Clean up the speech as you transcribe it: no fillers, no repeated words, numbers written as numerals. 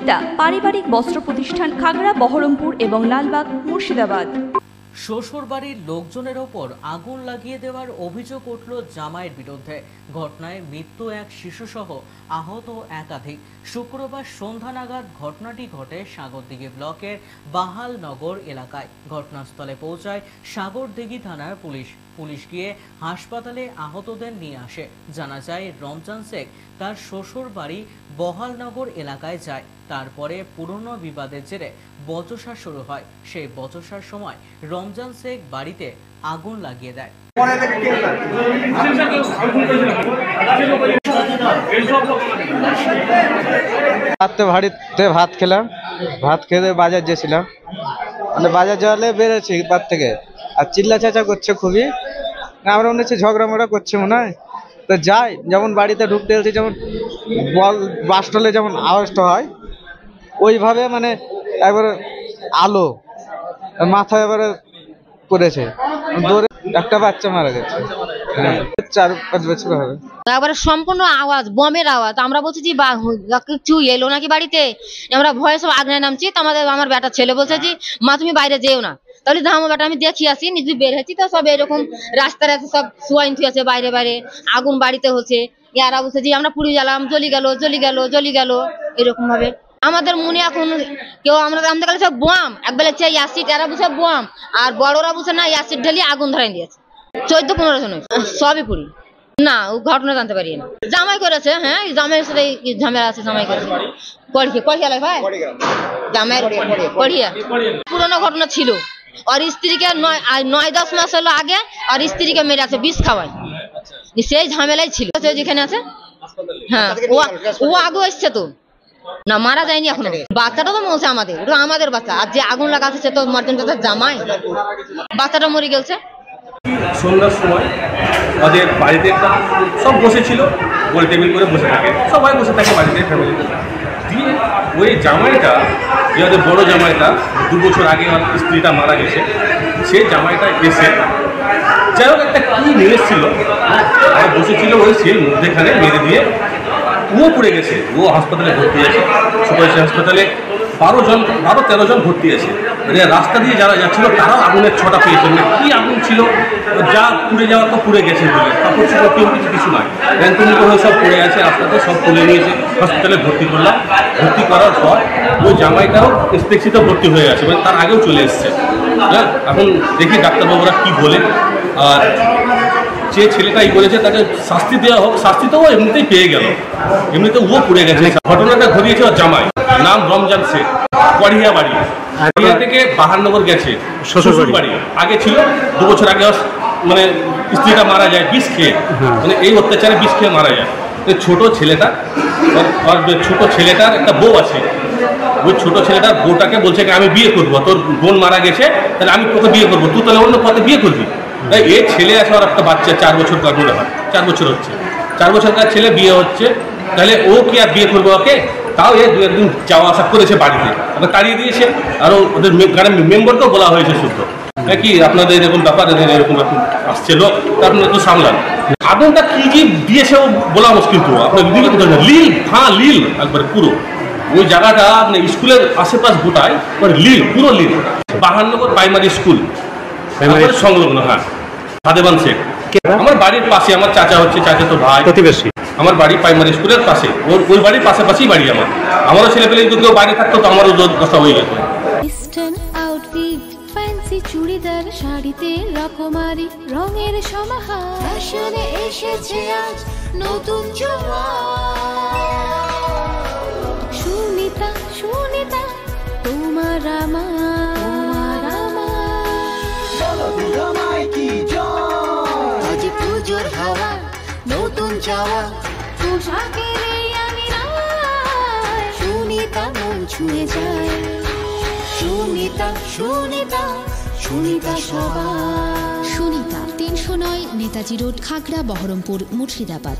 বিক্রেতা পারিবারিক বস্ত্র প্রতিষ্ঠান খাগড়া, বহরমপুর এবং লালবাগ, মুর্শিদাবাদ। শ্বশুরবাড়ির লোকজনের ওপর আগুন লাগিয়ে দেওয়ার অভিযোগ উঠল জামাইয়ের বিরুদ্ধে। ঘটনায় মৃত্যু এক শিশুসহ আহত একাধিক। শুক্রবার সন্ধ্যা নাগাদ ঘটনাটি ঘটে সাগরদিঘি ব্লকের বাহালনগর এলাকায়। ঘটনাস্থলে পৌঁছায় সাগরদিঘি থানার পুলিশ গিয়ে হাসপাতালে আহতদের নিয়ে আসে। জানা যায় রমজান শেখ তার শ্বশুর বাড়ি বহালনগর এলাকায় যায়। তারপরে পুরনো বিবাদের জেরে বচসা শুরু হয়। সেই বচসার সময় রমজান শেখ বাড়িতে আগুন লাগিয়ে দেয়। বাড়িতে ভাত খেলাম, ভাত খেতে বাজার গেছিলাম, মানে বাজার যাওয়ালে বেরোচ্ছি বাদ থেকে, আর চিল্লা চাচা করছে খুবই। আমরা মনে হচ্ছে ঝগড়া মগড়া করছে মনে হয়। তো যাই, যেমন বাড়িতে ঢুকতে হচ্ছে, যেমন বাসটলে যেমন আওয়াজটা হয় ওইভাবে, মানে একবারে আলো মাথায় এবারে করেছে, দৌড়ে একটা বাচ্চা মারা গেছে। 4-5 বছর হবে। একবারে সম্পূর্ণ আওয়াজ, বমের আওয়াজ। আমরা বলছি যে কিছু এলো নাকি বাড়িতে, আমরা ভয়ে সব আগ্নে নামছি। তো আমার বেটা ছেলে বলছে যে মা তুমি বাইরে যেও না। তাহলে আমার বেটা আমি দেখি আসি, নিজে বের হয়েছি তো সব এরকম রাস্তার আছে, সব সোয়াইন আছে বাইরে বাইরে, আগুন বাড়িতে হচ্ছে। ইয়ারা বলছে যে আমরা পুড়ে গেলাম, জ্বলি গেল এরকম ভাবে। আমাদের মনে এখন কেউ আমাদের কাছে সব বোম, একবেলা চাই অ্যাসিড, এরা বুঝে বোম, আর বড়রা বুঝে না অ্যাসিড ঢালি আগুন ধরাই দিয়েছে। 14-15 জন সবই পুরি। না, ও ঘটনা জানতে পারি না। জামাই করেছে, হ্যাঁ জামাইয়ের সাথে ঝামেলা আছে, জামাই করেছে। পড়িয়া ভাই জামাইয়ের পড়িয়া পুরোনো ঘটনা ছিল। আর স্ত্রীকে 9-10 মাস হলো আগে, আর স্ত্রীকে মেরে আছে, বিষ খাওয়ায়। সেই ঝামেলাই ছিল যেখানে আছে। হ্যাঁ, ও আগে এসছে তো, না মারা যায়নি এখনো। বাচ্চাটা তো মরছে আমাদের, ওটা আমাদের বাচ্চা। আর যে আগুন লাগাচ্ছে সে তো মার্জন জামাই, বাচ্চাটা মরে গেছে। সন্ধ্যার সময় ওদের বাড়িতে একটা সব বসেছিল, গোল টেবিল করে বসে থাকে, সবাই বসে থাকে বাড়িতে ফ্যামিলি দিয়ে। ওই জামাইটা, যে ওদের বড়ো জামাইটা 2 বছর আগে ওর স্ত্রীটা মারা গেছে, সেই জামাইটা এসে যাই হোক একটা কি নিয়ে এসেছিল, আর বসেছিল ওই সেই মধ্যেখানে মেরে দিয়ে ও পড়ে গেছে। ও হাসপাতালে ভর্তি আছে, সুপারিশ হাসপাতালে 12-13 জন ভর্তি আছে। মানে রাস্তা দিয়ে যারা যাচ্ছিল তারাও আগুনের ছটা পেয়েছে। মানে কী আগুন ছিল, যা পুড়ে যাওয়া তো পুড়ে গেছে বলে, কাপড় ছিল কেউ কিছু নয়, র্যাঙ্কুনিত হয়ে সব পড়ে আছে রাস্তাতে, সব তুলে নিয়েছে, হসপিটালে ভর্তি করলাম। ভর্তি করার পর ওই জামাইটাও এসপেক্সিতে ভর্তি হয়ে আছে, মানে তার আগেও চলে এসছে। হ্যাঁ, এখন দেখি ডাক্তারবাবুরা কী বলে। আর যে ছেলেটাই করেছে তাকে শাস্তি দেওয়া হোক, শাস্তি তো ও এমনিতেই পেয়ে গেল, এমনিতে ও পুড়ে গেছে। ঘটনাটা ঘটিয়েছে ওর জামাই, নাম রমজান শেখ, কড়িয়া বাড়ি থেকে বাহালনগর গেছে শ্বশুর বাড়ি। আগে ছিল 2 বছর আগে মানে স্ত্রীটা মারা যায় বিষ খেয়ে, মানে এই অত্যাচারে বিষ খেয়ে মারা যায়। ছোট ছেলেটা, ছোট ছেলেটার একটা বউ আছে, ওই ছোট ছেলেটার বউটাকে বলছে আমি বিয়ে করবো, তোর বোন মারা গেছে, তাহলে আমি তোকে বিয়ে করবো, তুই তাহলে অন্য পথে বিয়ে করবি। তাই এই ছেলে আছে, আর একটা বাচ্চা 4 বছর কার মনে হয়, 4 বছর হচ্ছে, 4 বছরকার ছেলে বিয়ে হচ্ছে। তাহলে ও কি আর বিয়ে করবো ওকে? তাও এ 2-1 দিন যাওয়া আসা করেছে বাড়িতে, আবার তাড়িয়ে দিয়েছে। আরও ওদের মেম্বারকেও বলা হয়েছে শুদ্ধ, কি আপনাদের এরকম ব্যাপার, এরকম আসছে লোক, আপনারা একটু সামলান। আগুনটা কি যে দিয়েছে ও বলা মুশকিল, তো আপনার লীল, হ্যাঁ লীল একবারে পুরো ওই জায়গাটা, আপনার স্কুলের আশেপাশ গোটায় লীল, পুরো লীল। বাহালনগর প্রাইমারি স্কুল সংলগ্ন। হ্যাঁ, সাদেবান শেখ আমার বাড়ির পাশে, আমার চাচা হচ্ছে, চাচা তো ভাই প্রতিবেশী। আমার বাড়ি প্রাইমারি স্কুলের পাশে, ওই বাড়ির পাশাপাশিই বাড়ি আমার। আমারও ছেলে পেলে যদি কেউ বাইরে থাকতো তো আমারও দশা হয়ে যেত। ফ্যান্সি চুড়িদার শাড়িতে রকমারি রঙের সমাহার, ফ্যাশনে এসেছে আজ নতুন সুনিতা, সুনিতা তোমার আমার আজ পুজোর হাওয়া, নতুন চাওয়া পোশাকের আমি সুনিতা মন ছুঁয়ে যায়। সুনিতা, সুনিতা, সুনিতা সবার। সুনিতা 309 নেতাজি রোড, খাগড়া, বহরমপুর, মুর্শিদাবাদ।